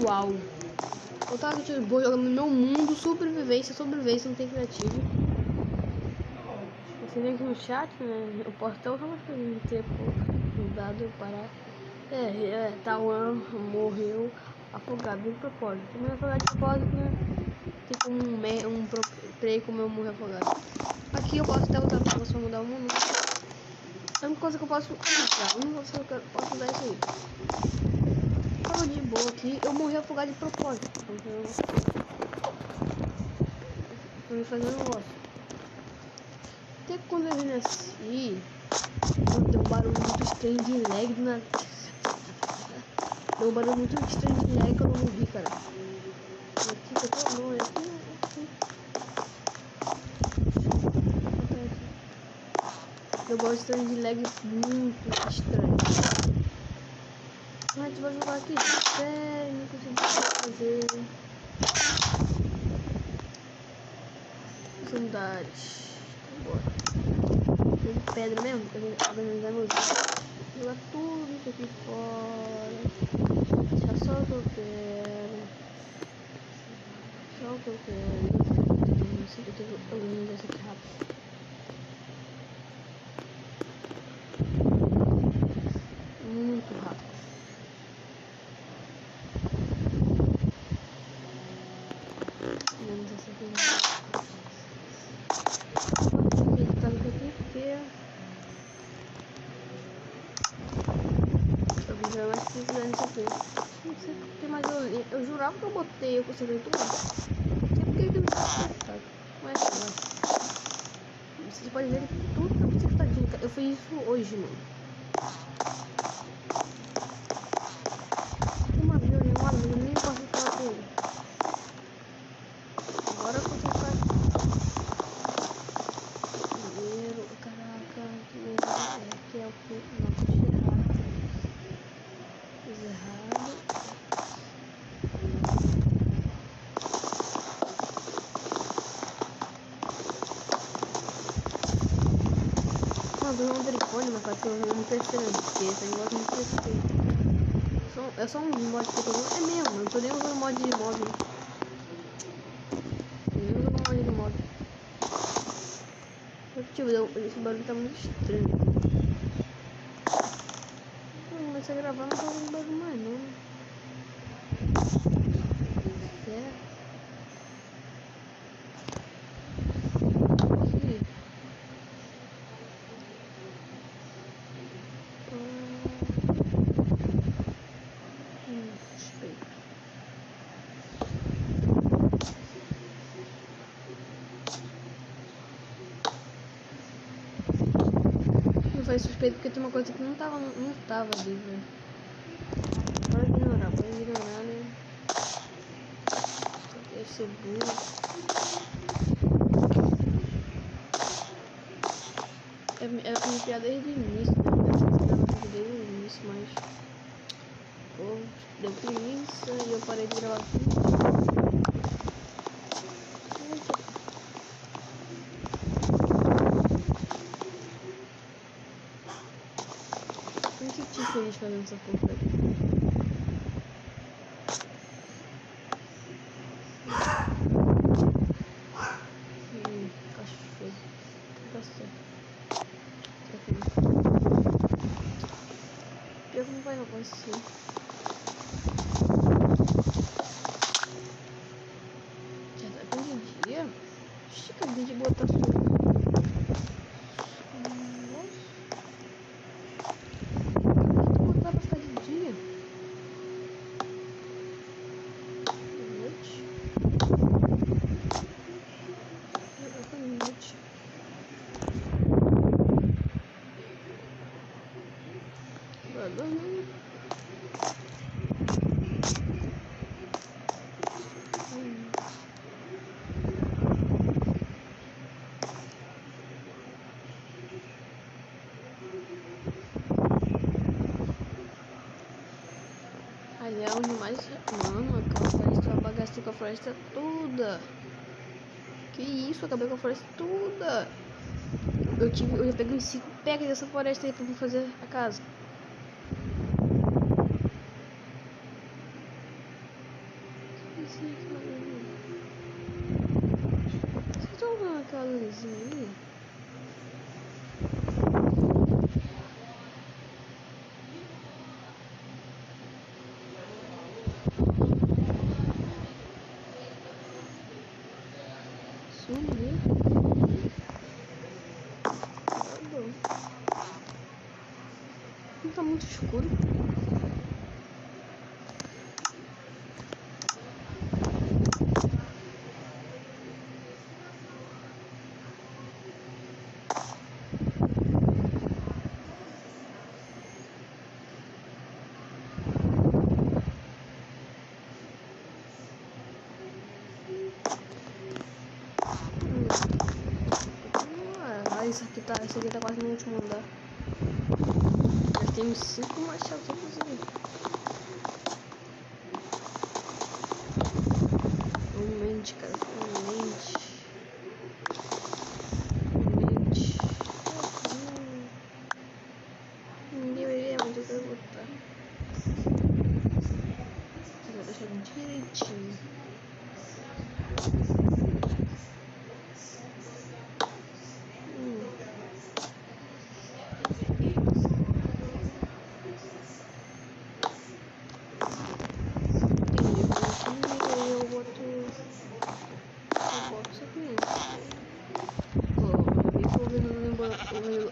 Uau. Eu tava aqui de boa jogando no meu mundo, sobrevivência, não tem criativo. Você vê aqui no chat, né? O portão tava fazendo tempo mudado parar. Tauan morreu afogado de propósito. Como afogado de propósito, né? Tem como um play como eu morri afogado. Aqui eu posso até usar pra mudar o mundo. É uma coisa que eu posso usar. Uma coisa que eu posso usar isso aí. Tava de boa aqui, eu morri afogado de propósito. Pra me fazer um negócio. Até quando eu renasci, deu um barulho muito estranho de lag na. Deu um barulho muito estranho de lag que eu não morri, cara. Aqui que eu tô não, aqui. Deu um barulho estranho de lag muito estranho. Mas a gente vai jogar aqui. Sério, não consegui fazer. Sandálios. Bora. Pedra mesmo, eu vou organizar meus itens. Jogar tudo isso aqui fora. Deixar só o que eu quero. Só o que eu quero. Eu tenho que organizar isso aqui rápido. Muito rápido. Menos essa aqui. Mas se fizer isso aqui, não sei porque, mas eu jurava que eu botei, eu consegui tudo. Não sei porque que eu não sei. Mas vocês podem ver que tudo tá consertadinho. Eu fiz isso hoje, mano. Uma vez eu nem posso falar com ele. Agora eu consertar primeiro. Caraca, que é o que não fiz errado. Eu não telefone, mas pode ser um terceiro, porque esse negócio não terceiro. É só um mod que eu tô usando. É mesmo, eu tô nem usando mod de móvel. Eu nem usando mod de móvel. Tipo, esse barulho tá muito estranho. Eu comecei a gravar, não tá ouvindo barulho mais não. Certo. Foi suspeito porque tem uma coisa que não tava ali, velho. Bora ignorar, né? Deve ser burro. É uma piada desde o início, né? Desde o início, mas pô, deu preguiça e eu parei de gravar tudo. Eu me senti feliz fazendo essa porra aqui. Cachorro. Tá certo. Tá feliz. Pior que não vai ser. Já tá bem de dia? Acabei de botar tudo. Aliás, onde mais. Mano, aquela floresta, eu bagacei com a floresta toda. Que isso, eu acabei com a floresta toda. Eu peguei 5 pecas dessa floresta aí pra fazer a casa. sanguezinho ali. Sumiu. Tá bom. Não tá muito escuro. Esse aqui tá quase no último andar. Já temos 5 machados, inclusive. Mente, cara, mente. Ninguém vai ver onde eu vou botar. Vou deixar direitinho.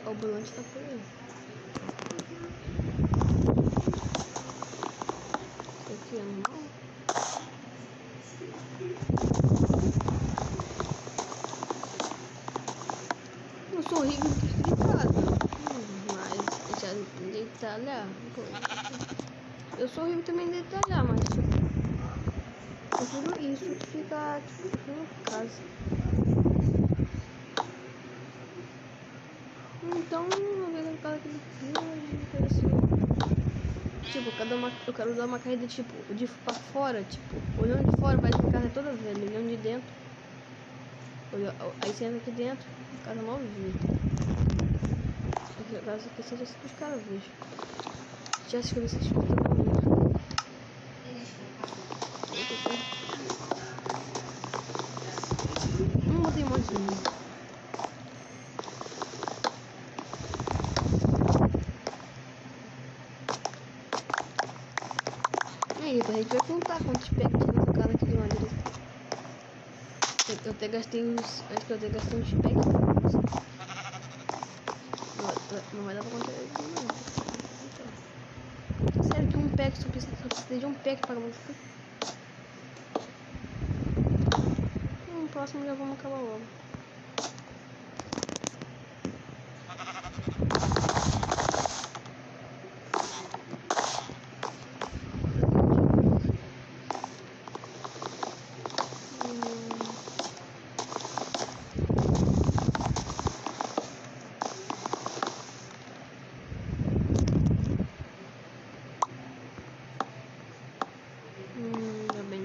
O ambulante tá por aí. Isso aqui é normal? Eu sou horrível de deitado. Mas já detalhar. Eu sou horrível também de detalhar, mas tudo isso que fica tipo na casa. Então, eu vejo aquela que tipo, eu quero dar uma caída tipo de pra fora, tipo, olhando de fora, parece que a casa é toda velha, olhando de dentro. Aí você entra aqui dentro, a casa mal vista. A casa aqui seja assim que os caras vejam. Já se escreveu essa escuta também. Não botei mais um. Aí, a gente vai contar quantos packs nessa casa aqui de madeira. Eu até gastei uns. Acho que eu até gastei uns packs. Não vai dar pra contar isso, não. Sério que um pack só precisa de um pack para você. No próximo já vamos acabar logo.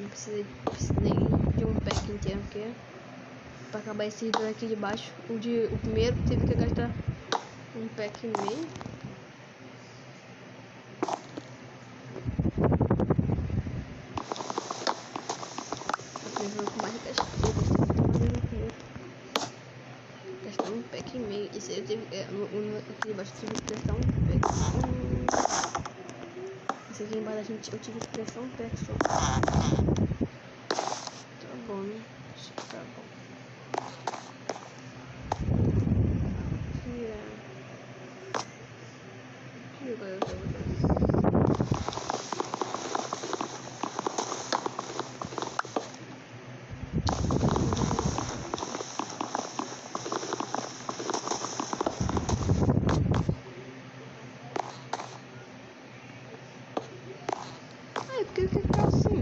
Precisei de um pack inteiro aqui para acabar esse dois aqui de baixo. O primeiro teve que gastar um pack e meio. Com mais gastar um pack e meio. Esse aí eu teve aqui de baixo eu tive que gastar um pack. Esse aqui embaixo eu tive que gastar um pack só. Tá bom, né? Acho que tá bom. Ai, por que tá assim?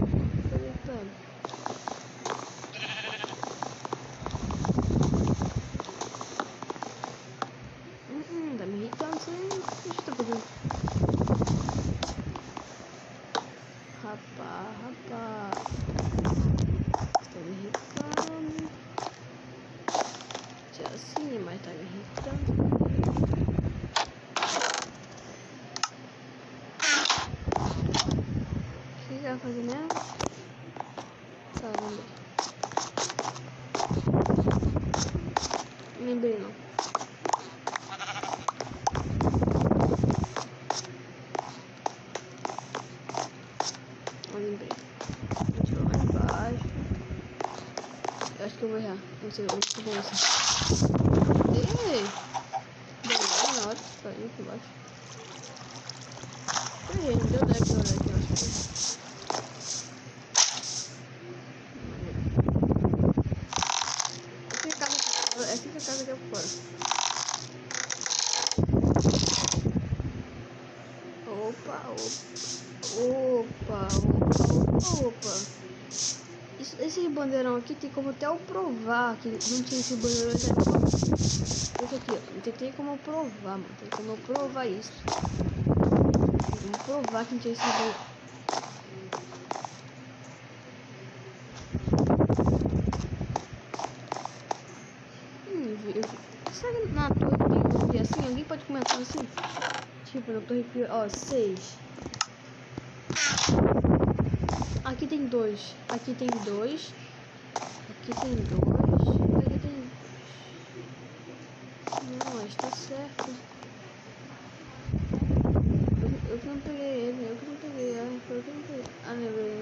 Tá deitado. Tá me irritando isso aí. O que tá fazendo? Rapaz. Tá me irritando. Já assim, mas tá me irritando. O que vai fazer mesmo? Tá, vamos ver. vou errar. Não sei, eu tô bom assim. Ei! Deu na hora que caiu aqui embaixo. Errei, não deu deck, eu acho que essa que é a casa aqui fora. Opa. Esse bandeirão aqui tem como até eu provar que não tinha esse bandeirão aqui. Esse aqui, ó. Não tem como eu provar, mano. Tem como eu provar isso. Vamos provar que não tinha esse bandeirão. Será que na torre tem assim? Alguém pode comentar assim? Tipo, na torre, ó, 6. Aqui tem 2. Aqui tem 2. Aqui tem 2. Aqui tem... Não, mas tá certo. Eu que não peguei ele. Eu que não peguei. Foi eu que não peguei. Ah, lembrei.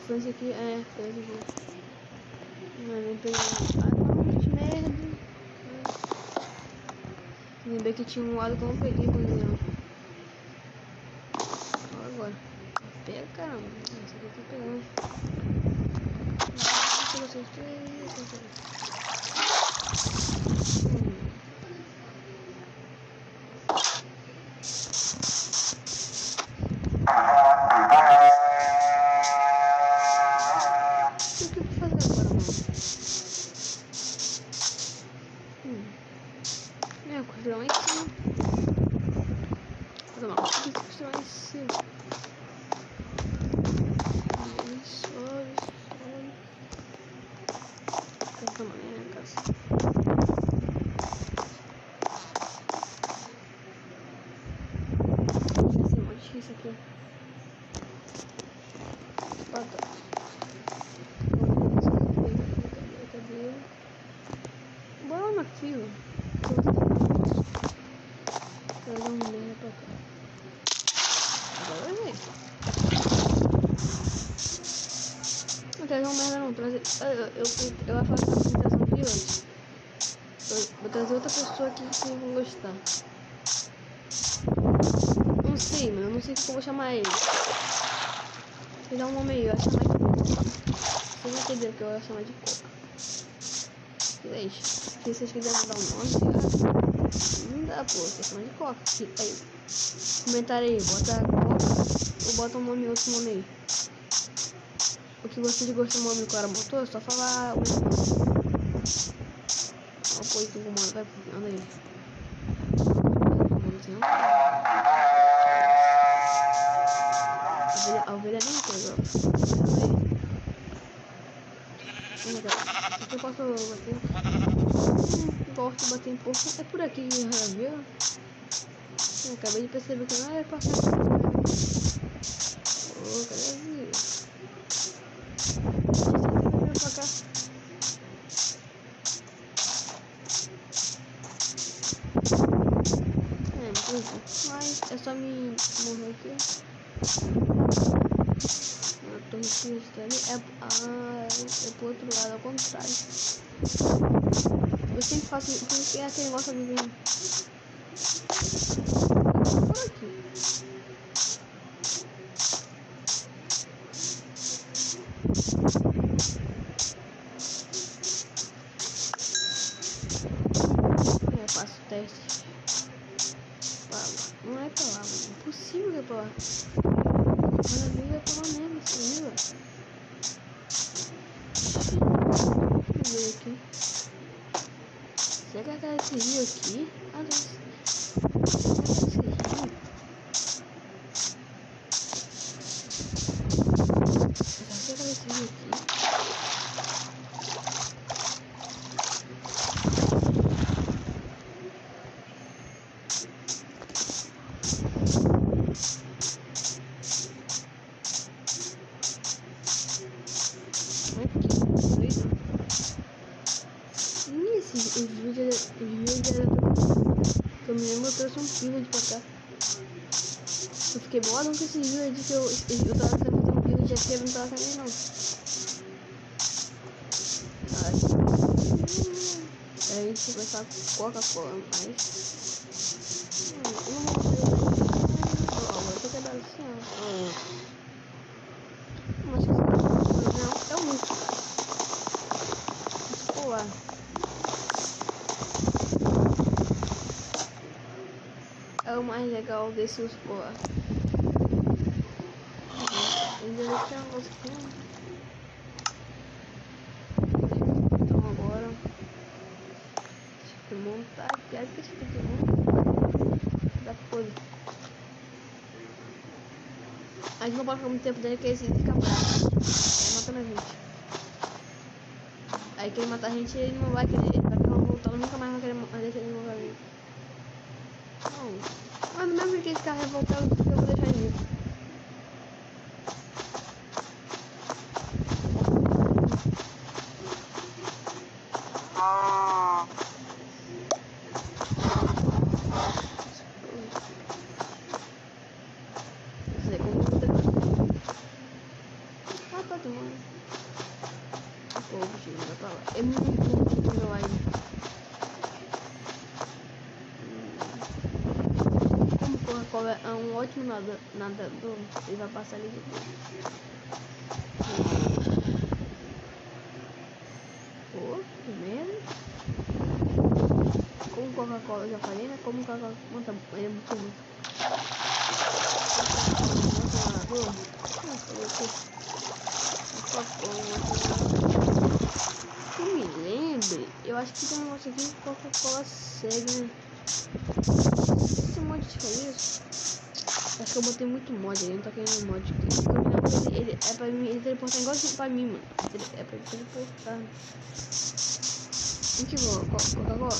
Foi esse aqui. Foi esse aqui. Não, nem peguei. Não, que merda. Lembrei que tinha um lado que eu não peguei quando eu... Agora. Pega, caramba. Esse aqui eu tô pegando. O que eu vou fazer agora, mano? Construir lá em cima. Fazer uma coisa, construir lá em cima. Sobe. Dessa maneira, casa. Esse monte disso aqui. Cadê? Bora na fila. Trazer um merda pra cá. Agora vai ver. Não trazer um merda não. Trazer... Eu ia fazer uma apresentação aqui antes. Vou trazer outra pessoa aqui que vocês vão gostar. Não sei, mano. Eu não sei o que eu vou chamar ele. Vou dar um nome aí. Eu vou chamar de Coca. Vocês vão entender que eu vou chamar de Coca. Gente, se vocês quiserem dar um nome, não dá, pô. Você chama de Coca. Aí, comentário aí. Bota Coca ou bota um nome, outro nome aí. O que vocês gostam do nome do cara botou, é só falar o mesmo nome. Olha o poito do comando, vai, anda aí. A ovelha nem coisa, ó. Aqui eu posso bater. Gosto de bater em porco. É por aqui, viu? Eu acabei de perceber que não é passar aqui. Ô, cadê a vida? Pra cá. Mas é só me morrer aqui. A torre que está ali é pro outro lado, ao contrário. Eu sempre faço isso, porque é aquele negócio de vir por aqui. Faço teste. Não é pra lá, mano. É impossível que é pra lá. Mas a vida é pra lá mesmo, essa vila. Deixa eu ver aqui. Será que é esse rio aqui? Ah, não. Será que é esse rio aqui? Os vídeos eu me lembro, eu trouxe um build pra cá. Eu fiquei bolado com esse vídeo que eu tava fazendo um build aqui, eu não tava fazendo não. A gente vai começar com Coca-Cola, mas eu não vou fazer vou ter que dar assim, ó. Mas que não, é um músico. Escolar. É o mais legal desse escolar. Ainda não tem uma coisa aqui, né? Então agora deixa eu montar aqui. Acho que esse aqui é da coisa. A gente não pode ficar muito tempo dele, que esse fica bravo. Ele matando a gente. Aí que ele matar a gente, ele não vai querer. Ele vai ficar voltando, nunca mais vai querer deixar ele morrer ali. Não. Mas do mesmo jeito que ele ficar revoltado, eu vou deixar ele vivo. É muito bom meu aí. Como Coca-Cola é um ótimo nadador, ele vai passar ali de boa. Pô, primeiro. Como Coca-Cola eu já falei, né? Como Coca-Cola ele é muito bom. Nadador. Que me lembre, eu acho que tem um negócio aqui que Coca-Cola segue, né? Esse mod fez isso. Acho que eu botei muito mod, ele não tá querendo mod aqui. Ele é pra mim, ele teleportar igual pra mim, mano. É pra ele teleportar. Onde que vou? Coca-Cola?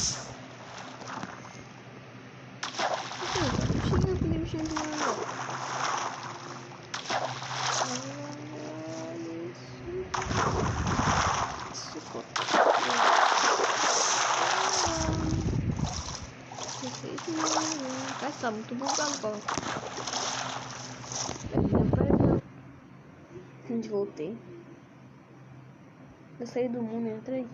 Chega com o bichinho do meu. Tá muito bom agora. Onde voltei? Eu saí do mundo e entrei.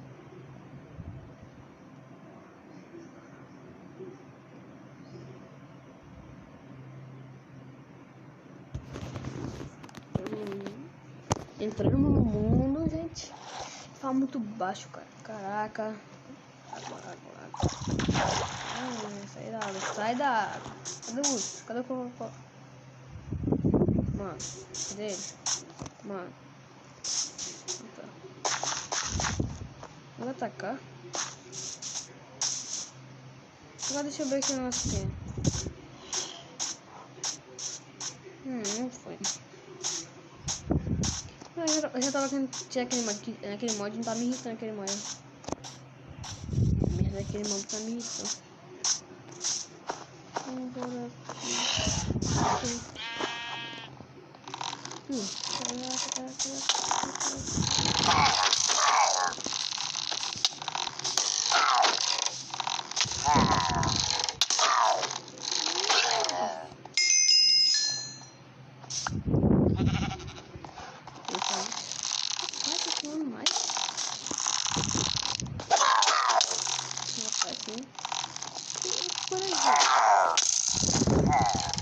Entrando no mundo, gente. Tá muito baixo, cara. Caraca. Agora. Sai da água. Sai da água. Cadê o urso? Cadê o Coca-Cola? Mano, cadê ele? Mano. Tá. Vou atacar. Agora deixa eu ver aqui o nosso tem. Não foi. Eu já tava querendo tirar aquele mod, não tá me irritando aquele mod. Merda, aquele mod tá me irritando. Agora aqui.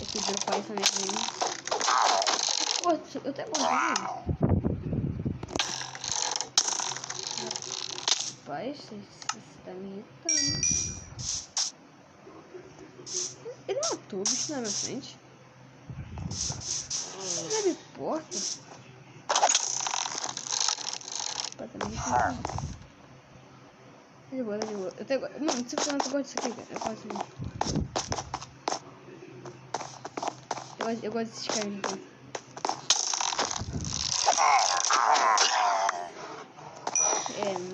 Esse dropar isso mesmo. Eu até gosto dele. Rapaz, você tá me irritando. Ele matou o bicho na minha frente. Ele abre porta. Tá me irritando. De boa. Eu até gosto. Mano, se você não gosta disso aqui, cara, eu faço muito. Eu gosto desses caras, então.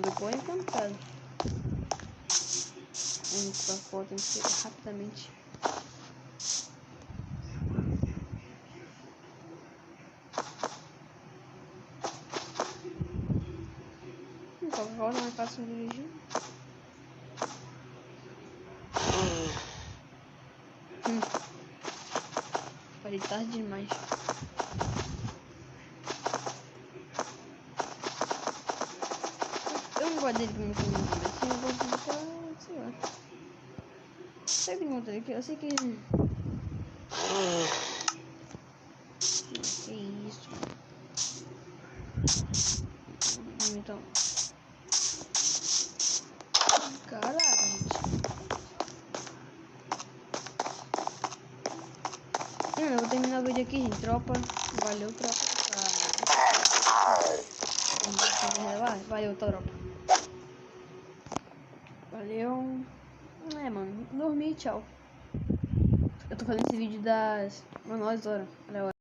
Meu boi é encantado. Vamos pra fora, tem que ser rapidamente. Coca-Cola não é fácil de dirigir. Parei tarde demais. Eu não trabalho dele pra mim comigo, mas se eu vou deixar, sei lá. Será que encontrei aqui? Eu sei que... Que isso? Então... Caraca, gente. Eu vou terminar o vídeo aqui, gente. Tropa. Valeu, tropa. Valeu, tropa. Valeu. Mano. Dormi, tchau. Eu tô fazendo esse vídeo das 9 horas. Valeu.